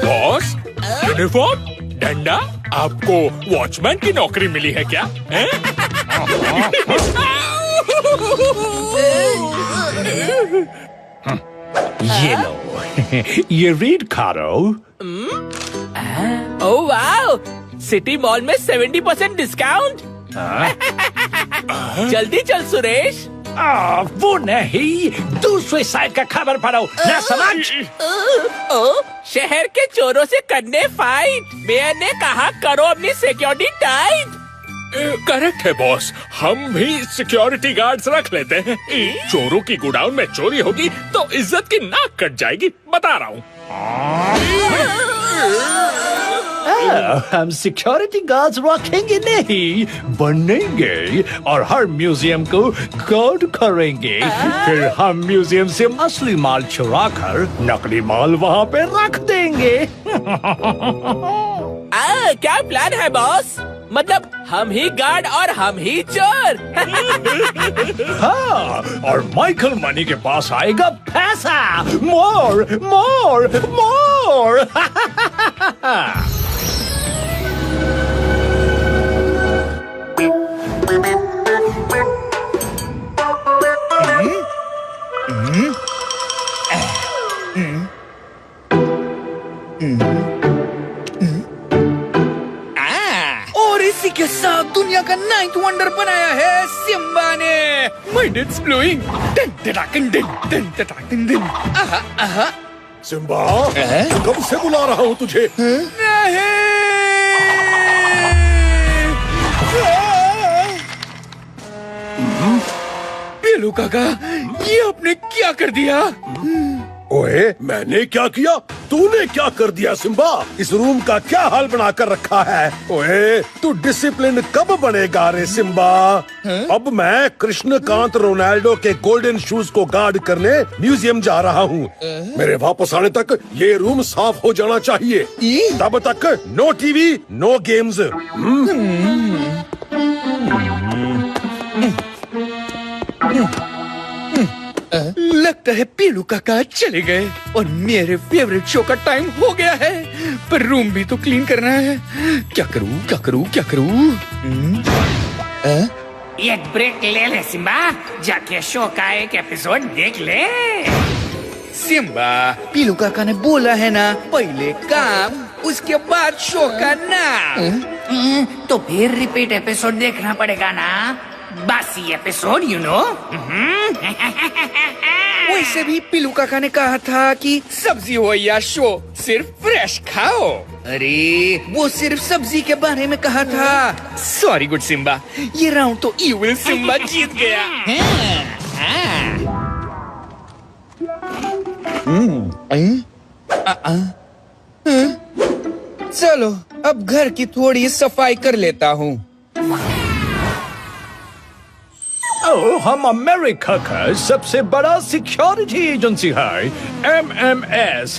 Boss, uniform, डंडा, आपको watchman की नौकरी मिली है क्या? ये लो, ये रीड करो। ओह वाओ, सिटी मॉल में 70% डिस्काउंट। जल्दी चल सुरेश। वो नहीं, दूसरे साइड का खबर पढ़ो ना, समझ? ओ, शहर के चोरों से करने फाइट। मेयर ने कहा करो अपनी सिक्योरिटी टाइट। करेक्ट है बॉस, हम भी सिक्योरिटी गार्ड्स रख लेते हैं। चोरों की गोडाउन में चोरी होगी तो इज्जत की नाक कट जाएगी, बता रहा हूँ। हम सिक्योरिटी गार्ड्स रखेंगे नहीं, बनेंगे और हर म्यूजियम को गार्ड करेंगे। फिर हम म्यूजियम से असली माल चुरा कर नकली माल वहाँ पे रख देंगे। क्या प्लान है बॉस? मतलब हम ही गार्ड और हम ही चोर। हाँ, और माइकल मनी के पास आएगा पैसा। मोर मोर मोर। और इसी के साथ दुनिया का 9th वंडर बनाया है सिम्बा ने। Mind it's blowing. सिम्बा, कब से बुला रहा हूँ तुझे। पेलू काका, ये आपने क्या कर दिया? ओए, मैंने क्या किया? तूने क्या कर दिया सिम्बा? इस रूम का क्या हाल बना कर रखा है? ओए, तू डिसिप्लिन कब बनेगा रे सिम्बा? अब मैं कृष्णकांत रोनाल्डो के गोल्डन शूज को गार्ड करने म्यूजियम जा रहा हूँ। मेरे वापस आने तक ये रूम साफ हो जाना चाहिए। तब तक नो टीवी, नो गेम्स। लगता है पीलू काका चले गए और मेरे फेवरेट शो का टाइम हो गया है। पर रूम भी तो क्लीन करना है। क्या करूं, क्या करूं, क्या करूं? एक ब्रेक ले ले सिम्बा, जाके शो का एक एपिसोड देख ले। सिम्बा, पीलू काका ने बोला है ना, पहले काम उसके बाद शो का नाम। तो फिर रिपीट एपिसोड देखना पड़ेगा ना, बासी एपिसोड यू नो। वैसे भी पीलू काका ने कहा था कि सब्जी हो या शो, सिर्फ फ्रेश खाओ। अरे वो सिर्फ सब्जी के बारे में कहा था। सॉरी गुड सिम्बा, ये राउंड तो इविल सिम्बा जीत गया। चलो अब घर की थोड़ी सफाई कर लेता हूँ। हम अमेरिका का सबसे बड़ा सिक्योरिटी एजेंसी है, MMS।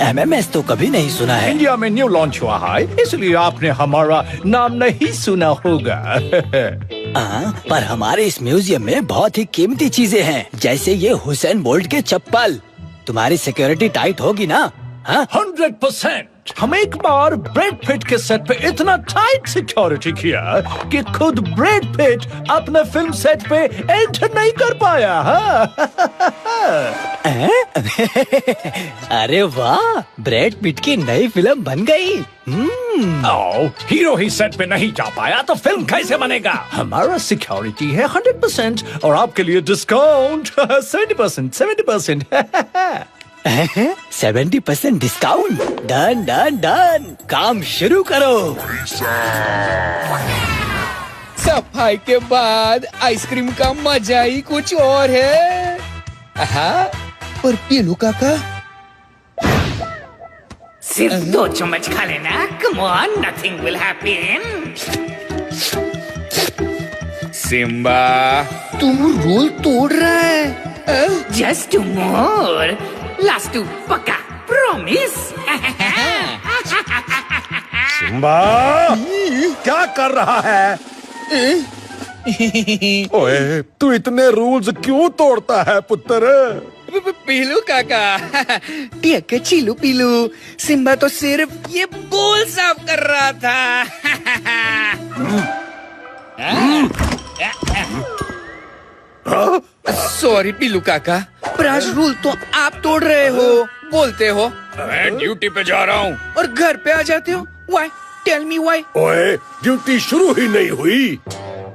MMS तो कभी नहीं सुना है। इंडिया में न्यू लॉन्च हुआ है, इसलिए आपने हमारा नाम नहीं सुना होगा। पर हमारे इस म्यूजियम में बहुत ही कीमती चीजें हैं, जैसे ये हुसैन बोल्ट के चप्पल। तुम्हारी सिक्योरिटी टाइट होगी ना? 100%। हम एक बार ब्रैड पिट के सेट पे इतना टाइट सिक्योरिटी किया कि खुद ब्रैड पिट अपने फिल्म सेट पे एंटर नहीं कर पाया। अरे वाह, ब्रैड पिट की नई फिल्म बन गई। हीरो ही सेट पे नहीं जा पाया तो फिल्म कैसे बनेगा? हमारा सिक्योरिटी है 100% और आपके लिए discount 70%। 70% discount. Done done done, काम शुरू करो। सफाई के बाद आइसक्रीम का मजा ही कुछ और है। पर पीलू काका, सिर्फ 2 चम्मच खा लेना, come on, nothing will happen. Simmba तुम रूल तोड़ रहा है। जस्ट 2 मोर, लास्ट 2 पक्का, प्रॉमिस। सिम्बा, क्या कर रहा है? ओए तू इतने रूल्स क्यों तोड़ता है पुत्र? पीलू काका टेक चिलू पीलू, सिम्बा तो सिर्फ ये बोल साफ कर रहा था। सॉरी पीलू काका, पर आज रूल तो आप तोड़ रहे हो। बोलते हो मैं ड्यूटी पे जा रहा हूँ और घर पे आ जाते हो। व्हाई? Tell me why? ओए ड्यूटी शुरू ही नहीं हुई,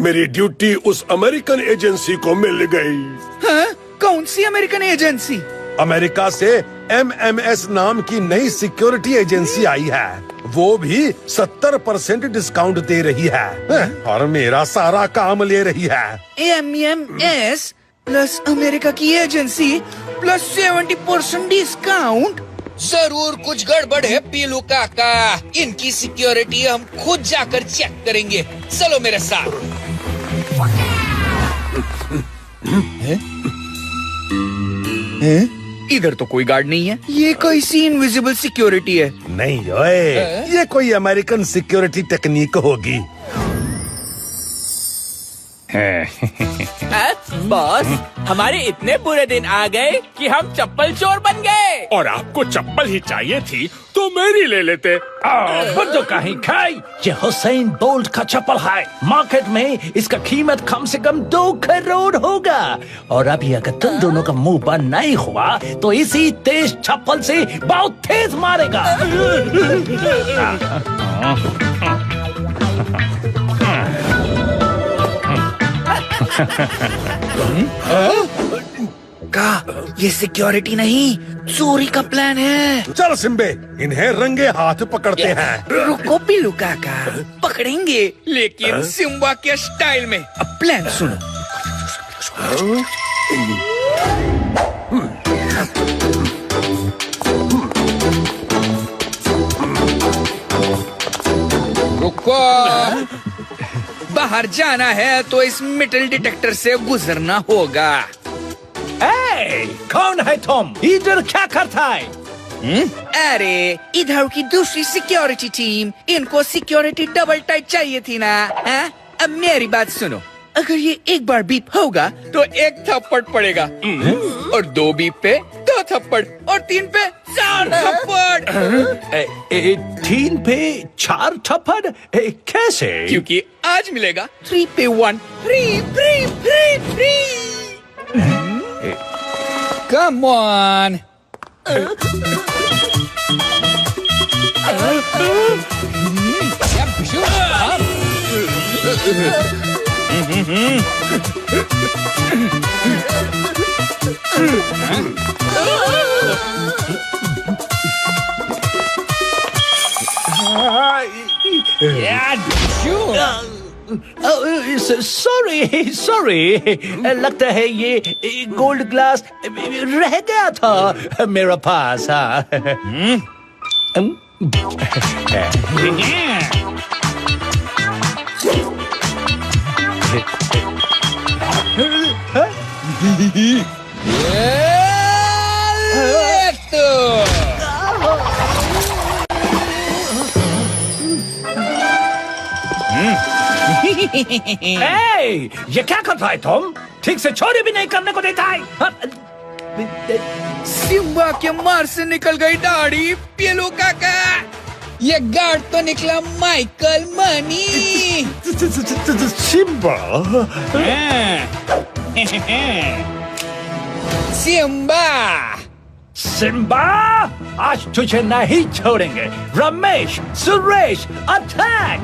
मेरी ड्यूटी उस अमेरिकन एजेंसी को मिल गई। हाँ? कौन सी अमेरिकन एजेंसी? अमेरिका से MMS नाम की नई सिक्योरिटी एजेंसी आई है, वो भी 70% डिस्काउंट दे रही है और मेरा सारा काम ले रही है। MMS प्लस अमेरिका की एजेंसी प्लस 70% डिस्काउंट। जरूर कुछ गड़बड़ है पीलू काका, इनकी सिक्योरिटी हम खुद जाकर चेक करेंगे। चलो मेरे साथ। इधर तो कोई गार्ड नहीं है, ये कैसी इनविजिबल सिक्योरिटी है? नहीं ओए, ये कोई अमेरिकन सिक्योरिटी टेक्निक होगी। बॉस, हमारे इतने बुरे दिन आ गए कि हम चप्पल चोर बन गए। और आपको चप्पल ही चाहिए थी तो मेरी ले लेते। बंदो कहीं खाई, ये हुसैन बोल्ट का चप्पल है। मार्केट में इसका कीमत कम से कम 2 करोड़ होगा। और अभी अगर तुम दोनों का मुंह बंद नहीं हुआ तो इसी तेज चप्पल से बहुत तेज मारेगा। का ये सिक्योरिटी नहीं, चोरी का प्लान है। चल सिम्बे, इन्हें रंगे हाथ पकड़ते हैं। रुको पीलू काका, पकड़ेंगे लेकिन सिम्बा के स्टाइल में। अब प्लान सुनो। रुको, बाहर जाना है तो इस मेटल डिटेक्टर से गुजरना होगा। कौन है तुम? इधर क्या करता है? अरे इधर की दूसरी सिक्योरिटी टीम, इनको सिक्योरिटी डबल टाइट चाहिए थी ना। हाँ? अब मेरी बात सुनो, अगर ये एक बार बीप होगा तो 1 थप्पड़ पड़ेगा, और 2 बीप पे 2 थप्पड़, और 3 पे 4 थप्पड़। 3 पे 4 थप्पड़ कैसे? क्योंकि आज मिलेगा 3 पे 1 free free free free. Come on! Sorry, लगता है ये गोल्ड ग्लास रह गया था मेरे पास। हाँ। ये क्या कर रहा है तुम? ठीक से चोरी भी नहीं करने को देता है। सिम्बा के मार से निकल गई दाढ़ी पीलू काका। ये गार्ड तो निकला माइकल मनी। सिम्बा, सिम्बा, सिम्बा, आज तुझे नहीं छोड़ेंगे। रमेश, सुरेश, अटैक!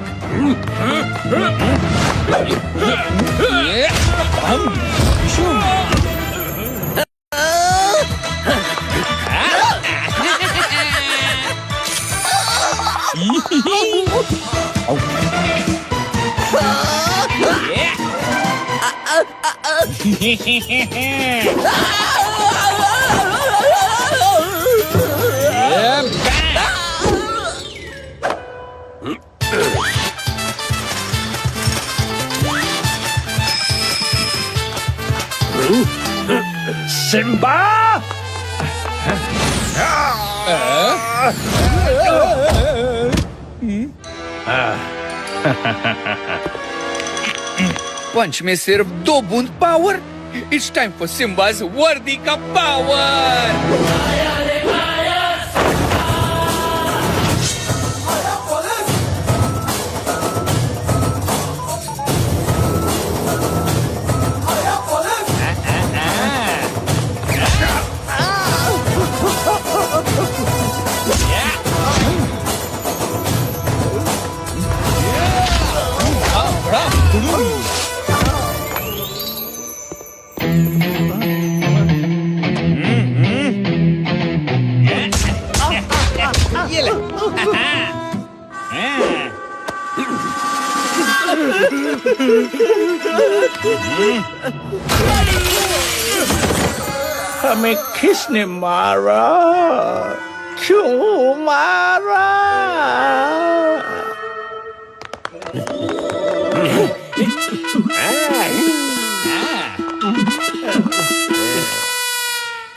सिम्बा! पंच में सिर्फ 2 बूंद power. It's time for Simmba's वर्दी का पावर। ये ले। हमें किसने मारा? क्यों मारा?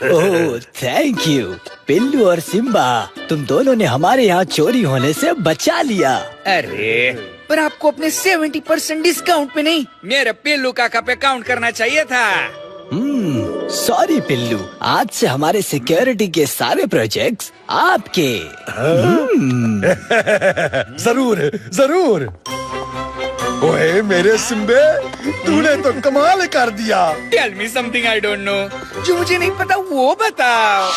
ओह थैंक यू पिल्लू और सिम्बा, तुम दोनों ने हमारे यहाँ चोरी होने से बचा लिया। अरे पर आपको अपने 70% डिस्काउंट पे नहीं, मेरे पिल्लू काका पे काउंट करना चाहिए था। सॉरी पिल्लू, आज से हमारे सिक्योरिटी के सारे प्रोजेक्ट्स आपके। जरूर जरूर। ओए मेरे सिम्बे, तूने तो कमाल कर दिया। Tell me something I don't know, जो मुझे नहीं पता वो बताओ।